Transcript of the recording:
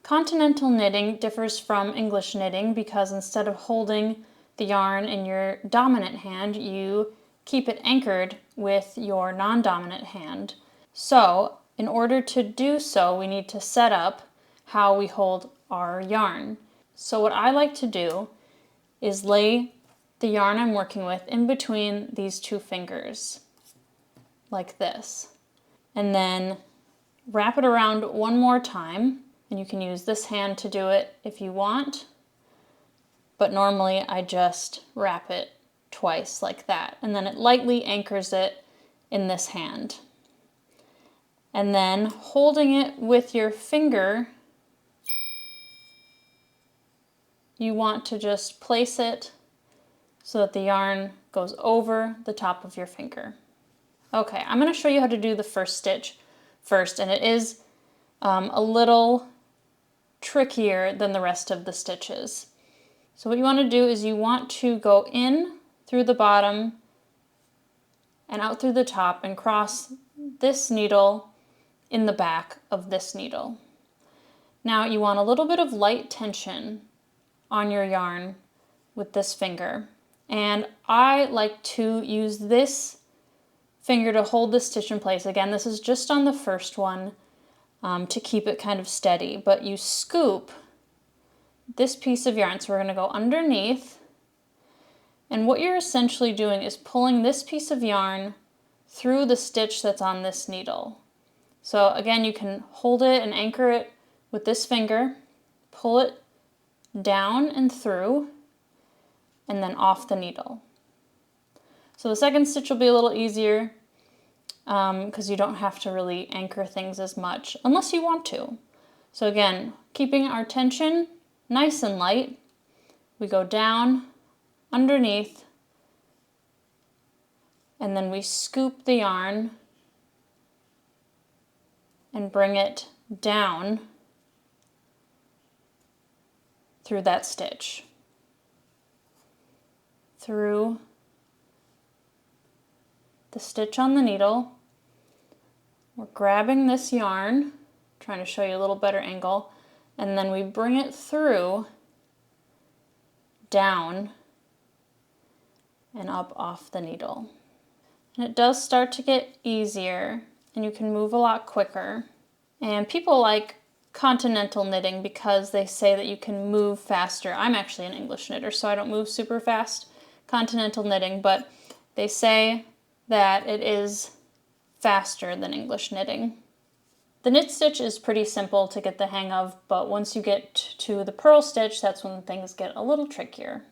Continental knitting differs from English knitting because instead of holding the yarn in your dominant hand, you keep it anchored with your non-dominant hand. So, in order to do so, we need to set up how we hold our yarn. So what I like to do is lay the yarn I'm working with in between these two fingers, like this. And then wrap it around one more time, and you can use this hand to do it if you want, but normally I just wrap it twice like that, and then it lightly anchors it in this hand. And then holding it with your finger, you want to just place it so that the yarn goes over the top of your finger. Okay, I'm going to show you how to do the first stitch first, and it is a little trickier than the rest of the stitches. So what you want to do is you want to go in through the bottom and out through the top and cross this needle in the back of this needle. Now you want a little bit of light tension on your yarn with this finger, and I like to use this finger to hold the stitch in place. Again, this is just on the first one to keep it kind of steady, but you scoop this piece of yarn. So we're going to go underneath, and what you're essentially doing is pulling this piece of yarn through the stitch that's on this needle. So again, you can hold it and anchor it with this finger, pull it down and through, and then off the needle. So the second stitch will be a little easier because you don't have to really anchor things as much unless you want to. So again, keeping our tension nice and light, we go down underneath, and then we scoop the yarn and bring it down through that stitch, through the stitch on the needle. We're grabbing this yarn, trying to show you a little better angle, and then we bring it through, down, and up off the needle. And it does start to get easier, and you can move a lot quicker. And people like Continental knitting because they say that you can move faster. I'm actually an English knitter, so I don't move super fast Continental knitting, but they say that it is faster than English knitting. The knit stitch is pretty simple to get the hang of, but once you get to the purl stitch, that's when things get a little trickier.